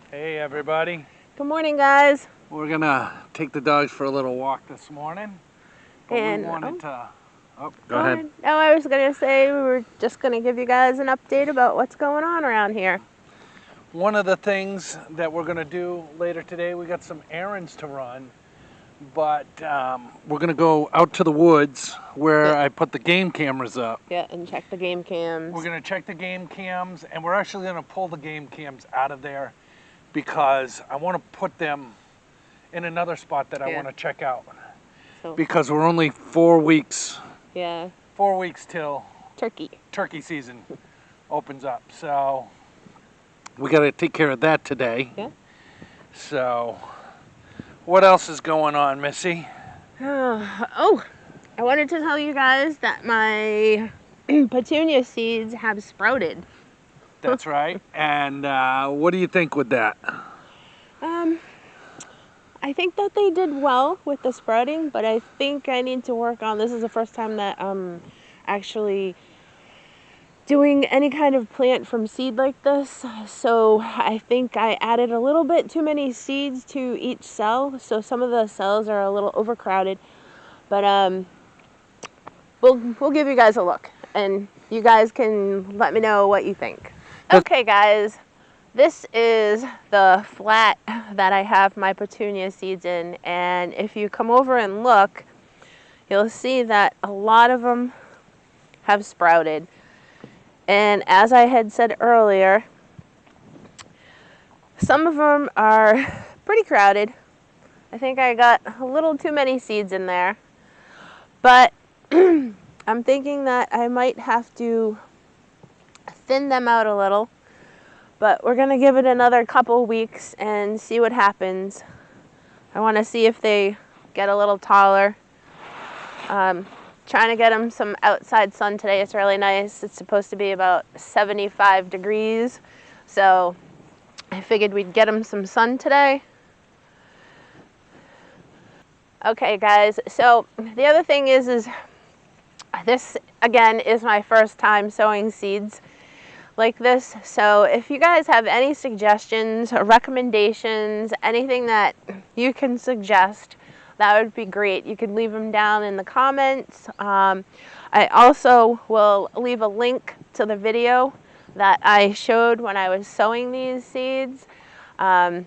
Hey everybody. Good morning, guys. We're gonna take the dogs for a little walk this morning. But And we wanted to... Oh, go ahead. Oh, I was going to say we were just going to give you guys an update about what's going on around here. One of the things that we're gonna do later today, we got some errands to run, but we're gonna go out to the woods where I put the game cameras up. Yeah, and check the game cams. We're gonna check the game cams, and we're actually gonna pull the game cams out of there because I want to put them in another spot that I want to check out. So, because we're only 4 weeks. yeah. 4 weeks till turkey season opens up. So we got to take care of that today. Yeah. So what else is going on, Missy? Oh, I wanted to tell you guys that my petunia seeds have sprouted. That's right. And what do you think with that? I think that they did well with the sprouting, but I think I need to work on, this is the first time that I'm actually doing any kind of plant from seed like this. So I think I added a little bit too many seeds to each cell. So some of the cells are a little overcrowded, but we'll give you guys a look and you guys can let me know what you think. Okay guys, this is the flat that I have my petunia seeds in, and if you come over and look, you'll see that a lot of them have sprouted. And as I had said earlier, some of them are pretty crowded. I think I got a little too many seeds in there, but I'm thinking that I might have to thin them out a little. But we're going to give it another couple weeks and see what happens. I want to see if they get a little taller. Trying to get them some outside sun today. It's really nice. It's supposed to be about 75 degrees. So I figured we'd get them some sun today. Okay, guys. So the other thing is this, again, is my first time sowing seeds like this. So if you guys have any suggestions or recommendations, anything that you can suggest, that would be great. You could leave them down in the comments. I also will leave a link to the video that I showed when I was sowing these seeds. But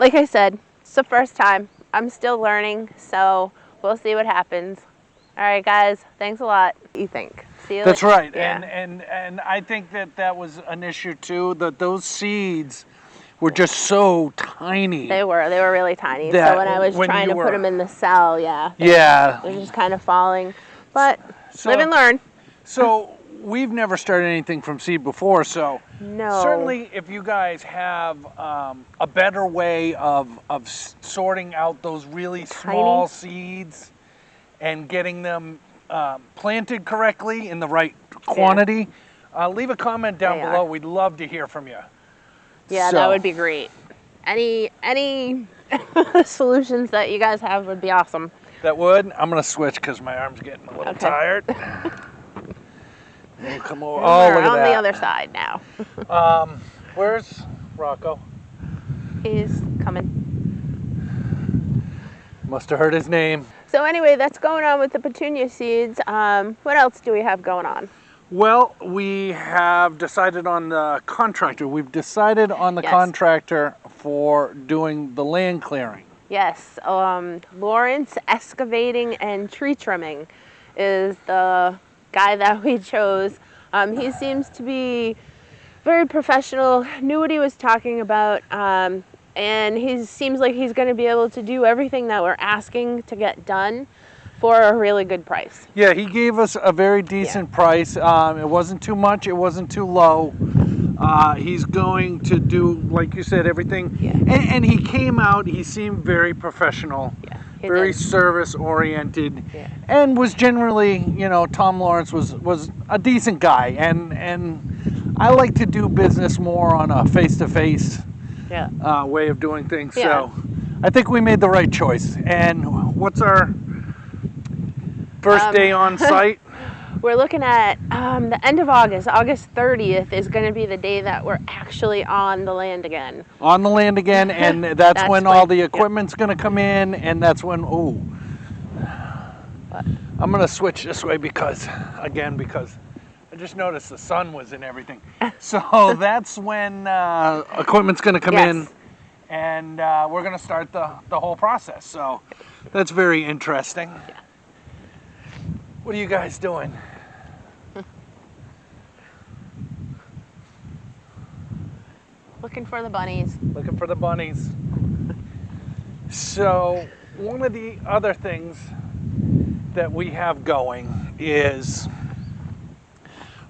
like I said, it's the first time. I'm still learning, so we'll see what happens. All right, guys, thanks a lot. What do you think? That's right. Yeah. And I think that was an issue too, that those seeds were just so tiny. They were really tiny. So when I was trying to put them in the cell, they're just kind of falling. But live and learn. So we've never started anything from seed before, so no. Certainly if you guys have a better way of sorting out those really small seeds and getting them planted correctly in the right quantity, leave a comment down below. We'd love to hear from you. Yeah, that would be great. Any solutions that you guys have would be awesome. That would. I'm gonna switch because my arm's getting a little tired. We'll come over. Oh, look at that. We're on the other side now. Where's Rocco? He's coming. Must have heard his name. So anyway, that's going on with the petunia seeds. What else do we have going on? Well, we have decided on the contractor. We've decided on the contractor for doing the land clearing. Yes, Lawrence Excavating and Tree Trimming is the guy that we chose. He seems to be very professional, knew what he was talking about, and he seems like he's going to be able to do everything that we're asking to get done for a really good price. Yeah, he gave us a very decent price. It wasn't too much, it wasn't too low. He's going to do, like you said, everything. Yeah. And he came out, he seemed very professional, very service oriented, and was generally, you know, Tom Lawrence was a decent guy. And I like to do business more on a face-to-face way of doing things. So I think we made the right choice. And what's our first day on site? We're looking at the end of August. August 30th is going to be the day that we're actually on the land again. On the land again, and that's when all the equipment's yep. going to come in, and that's when, ooh. What? I'm going to switch this way because I just noticed the sun was in everything. So that's when equipment's going to come in, and we're going to start the whole process. So that's very interesting. Yeah. What are you guys doing? Looking for the bunnies. Looking for the bunnies. So one of the other things that we have going is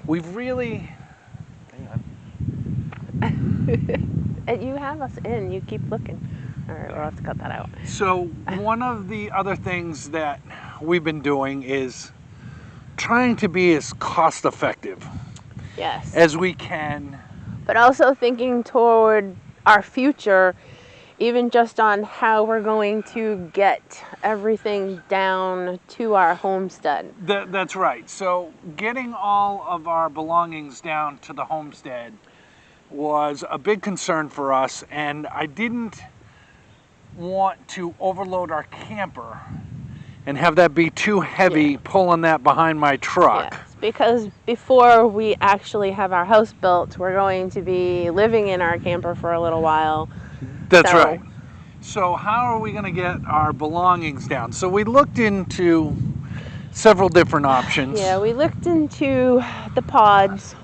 we've really, hang on. And you have us in, you keep looking. All right, we'll have to cut that out. So one of the other things that we've been doing is trying to be as cost effective as we can. But also thinking toward our future, even just on how we're going to get everything down to our homestead. That's right. So getting all of our belongings down to the homestead was a big concern for us, and I didn't want to overload our camper and have that be too heavy pulling that behind my truck. Yes, because before we actually have our house built, we're going to be living in our camper for a little while. That's right. So how are we going to get our belongings down? So we looked into several different options. Yeah, we looked into the pods.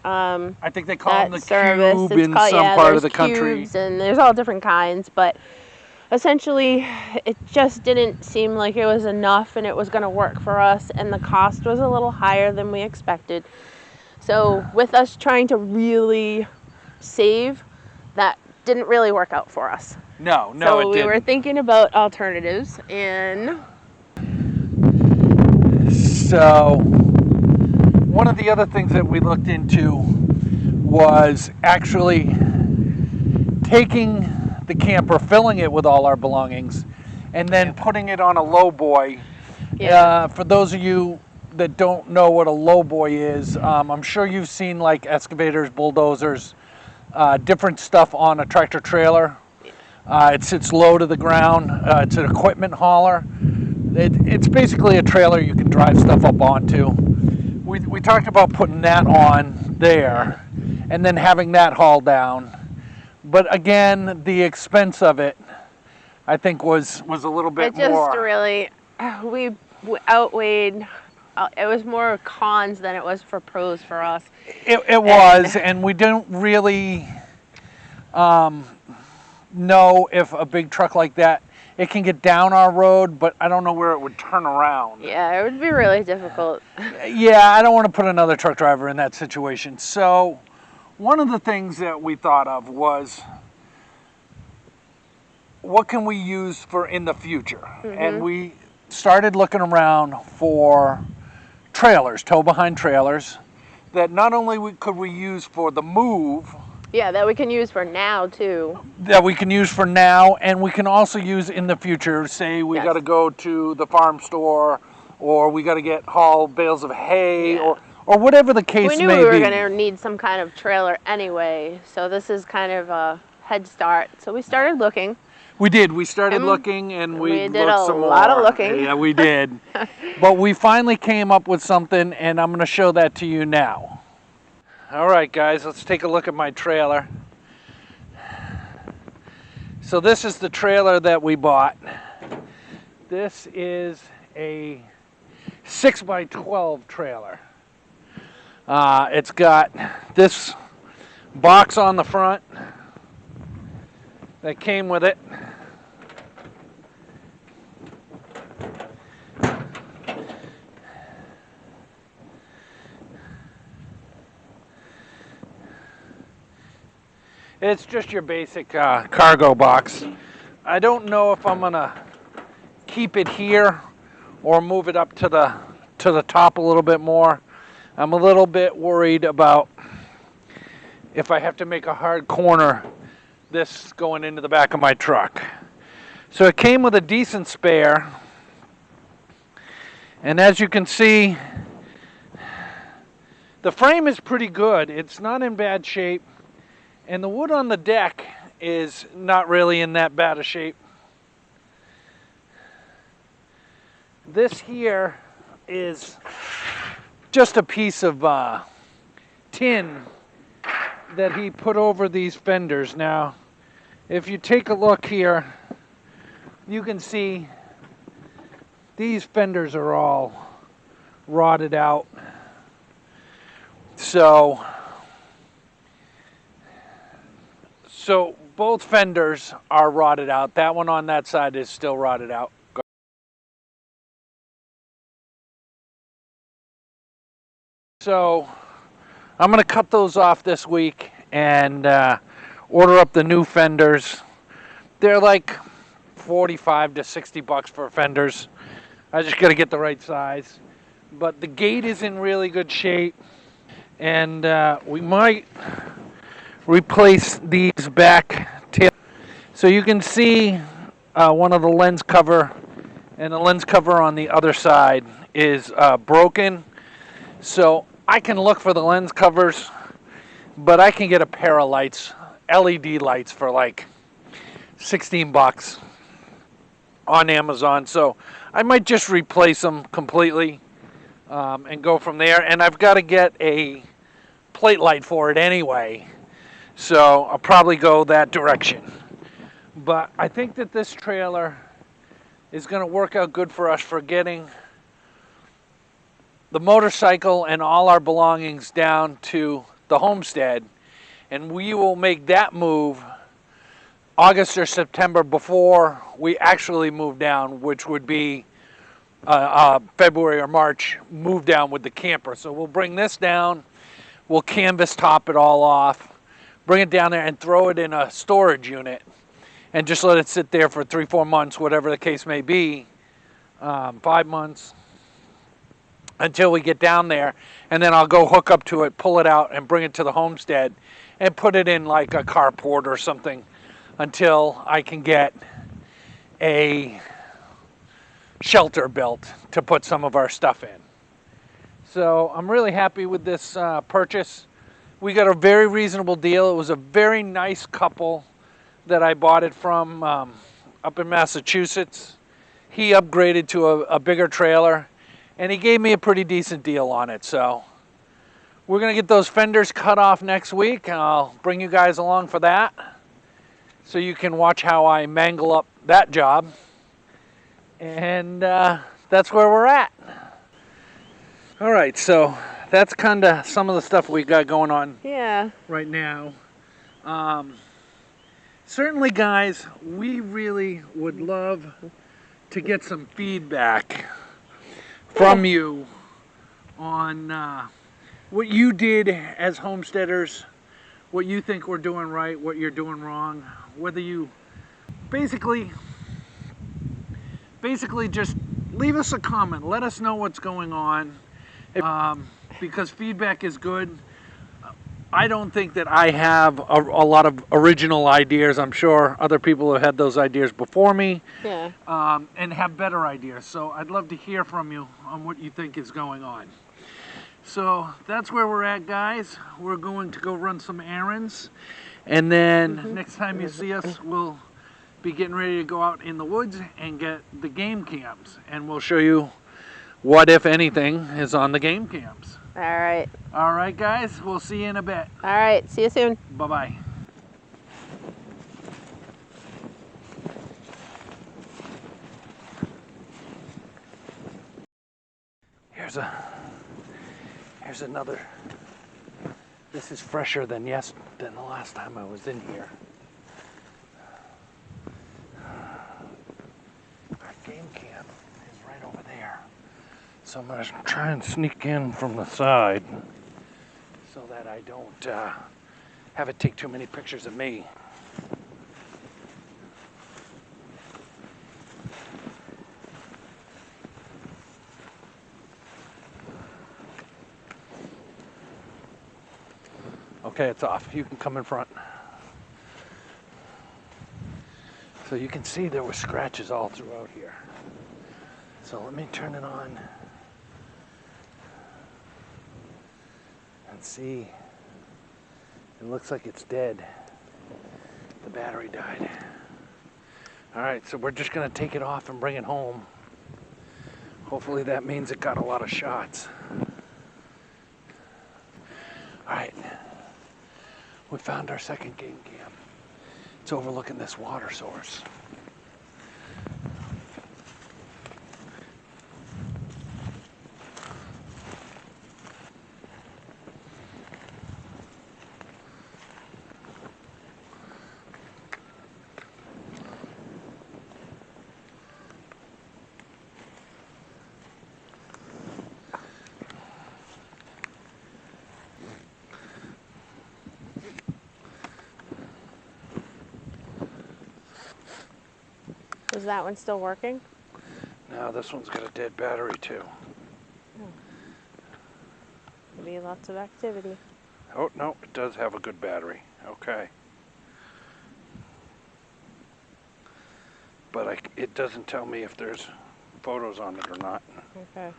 I think they call them the service. cube in some part of the country. And there's all different kinds, but essentially it just didn't seem like it was enough and it was going to work for us, and the cost was a little higher than we expected. So with us trying to really save, that didn't really work out for us. No, it didn't. So we didn't. were thinking about alternatives, and so one of the other things that we looked into was actually taking the camper, filling it with all our belongings, and then putting it on a lowboy. For those of you that don't know what a lowboy is, I'm sure you've seen like excavators, bulldozers, different stuff on a tractor trailer. It sits low to the ground. It's an equipment hauler. It's basically a trailer you can drive stuff up onto. We talked about putting that on there and then having that hauled down. But again, the expense of it, I think, was a little bit more. It just really, we outweighed. It was more cons than it was for pros for us. It was, and we didn't really know if a big truck like that, it can get down our road, but I don't know where it would turn around. Yeah, it would be really difficult. Yeah, I don't want to put another truck driver in that situation. So one of the things that we thought of was, what can we use for in the future? Mm-hmm. And we started looking around for trailers, tow-behind trailers, that not only could we use for the move. Yeah, that we can use for now, too. That we can use for now, and we can also use in the future. Say we got to go to the farm store, or we got to haul bales of hay, or whatever the case may be. We knew we were going to need some kind of trailer anyway, so this is kind of a head start. So we started looking. We did. We started looking, and we did looked some more. a lot of looking. Yeah, we did. But we finally came up with something, and I'm going to show that to you now. All right, guys, let's take a look at my trailer. So this is the trailer that we bought. This is a 6x12 trailer. It's got this box on the front that came with it. It's just your basic cargo box. I don't know if I'm gonna keep it here or move it up to the top a little bit more. I'm a little bit worried about if I have to make a hard corner, this going into the back of my truck. So it came with a decent spare, and as you can see, The frame is pretty good. It's not in bad shape. And the wood on the deck is not really in that bad a shape. This here is just a piece of tin that he put over these fenders. Now, if you take a look here, you can see these fenders are all rotted out. So both fenders are rotted out. That one on that side is still rotted out. So I'm going to cut those off this week and order up the new fenders. They're like 45 to 60 bucks for fenders. I just got to get the right size. But the gate is in really good shape, and we might replace these back tails. So you can see one of the lens cover, and the lens cover on the other side is broken. So I can look for the lens covers, but I can get a pair of lights, LED lights, for like 16 bucks on Amazon. So I might just replace them completely and go from there. And I've got to get a plate light for it anyway, so I'll probably go that direction. But I think that this trailer is going to work out good for us for getting the motorcycle and all our belongings down to the homestead, and we will make that move August or September before we actually move down, which would be February or March, move down with the camper. So we'll bring this down, we'll canvas top it all off, bring it down there and throw it in a storage unit and just let it sit there for 3-4 months, whatever the case may be, 5 months, until we get down there. And then I'll go hook up to it, pull it out, and bring it to the homestead and put it in like a carport or something until I can get a shelter built to put some of our stuff in. So I'm really happy with this purchase. We got a very reasonable deal. It was a very nice couple that I bought it from up in Massachusetts. He upgraded to a bigger trailer, and he gave me a pretty decent deal on it. So we're going to get those fenders cut off next week. I'll bring you guys along for that, so you can watch how I mangle up that job. And that's where we're at. All right, so that's kind of some of the stuff we got going on right now. Certainly, guys, we really would love to get some feedback from you on what you did as homesteaders, what you think we're doing right, what you're doing wrong, whether you basically just leave us a comment. Let us know what's going on, because feedback is good. I don't think that I have a lot of original ideas. I'm sure other people have had those ideas before me, and have better ideas. So I'd love to hear from you on what you think is going on. So that's where we're at, guys. We're going to go run some errands, and then next time you see us, we'll be getting ready to go out in the woods and get the game cams, and we'll show you what, if anything, is on the game cams. All right. All right, guys. We'll see you in a bit. All right. See you soon. Bye-bye. Here's another. This is fresher than the last time I was in here. Our game cam is right over there. So I'm going to try and sneak in from the side so that I don't have it take too many pictures of me. Okay, it's off. You can come in front. So you can see there were scratches all throughout here. So let me turn it on. Let's see. It looks like it's dead. The battery died. All right, so we're just gonna take it off and bring it home. Hopefully that means it got a lot of shots. All right, we found our second game cam. It's overlooking this water source. Is that one still working? No, this one's got a dead battery too. Maybe lots of activity. Oh, no, it does have a good battery. Okay. But it doesn't tell me if there's photos on it or not. Okay.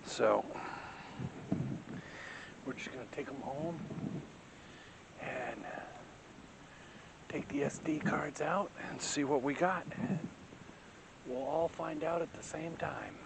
So, we're just going to take them home and take the SD cards out and see what we got. We'll all find out at the same time.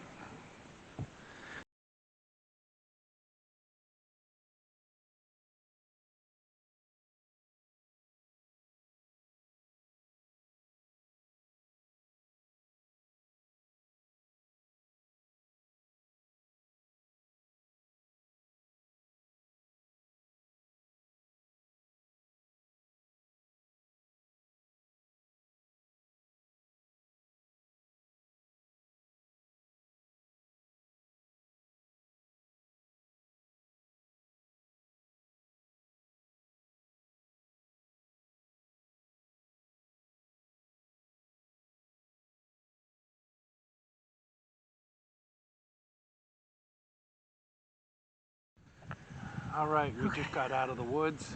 All right, we just got out of the woods.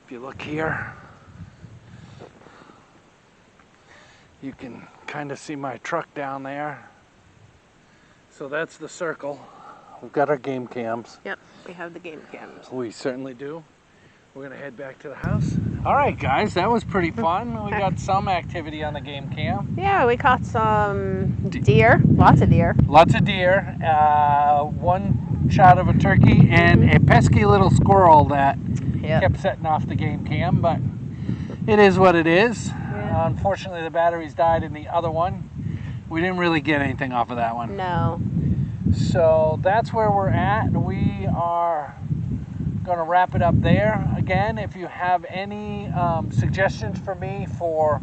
If you look here, you can kind of see my truck down there. So that's the circle. We've got our game cams. Yep, we have the game cams. We certainly do. We're gonna head back to the house. All right, guys, that was pretty fun. We got some activity on the game cam. Yeah, we caught some deer, lots of deer. Lots of deer, one shot of a turkey, and a pesky little squirrel that kept setting off the game cam, but it is what it is. Yeah. Unfortunately, the batteries died in the other one. We didn't really get anything off of that one. No. So that's where we're at. We are going to wrap it up there. Again, if you have any suggestions for me for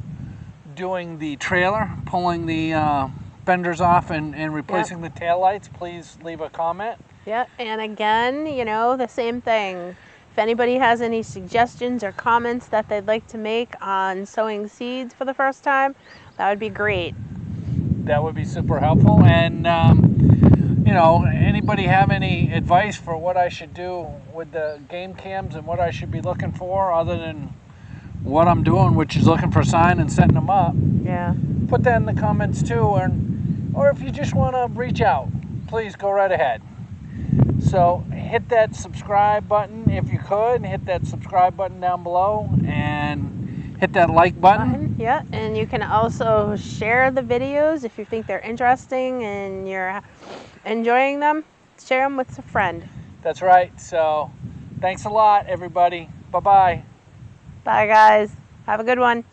doing the trailer, pulling the fenders off and replacing the taillights, please leave a comment. Yeah, and again, you know, the same thing. If anybody has any suggestions or comments that they'd like to make on sowing seeds for the first time, that would be great. That would be super helpful. And you know, anybody have any advice for what I should do with the game cams and what I should be looking for other than what I'm doing, which is looking for a sign and setting them up? Yeah. Put that in the comments too, or if you just want to reach out, please go right ahead. So hit that subscribe button if you could, hit that subscribe button down below, and hit that like button. Yeah, and you can also share the videos if you think they're interesting and you're enjoying them. Share them with a friend. That's right. So thanks a lot, everybody. Bye-bye. Bye, guys. Have a good one.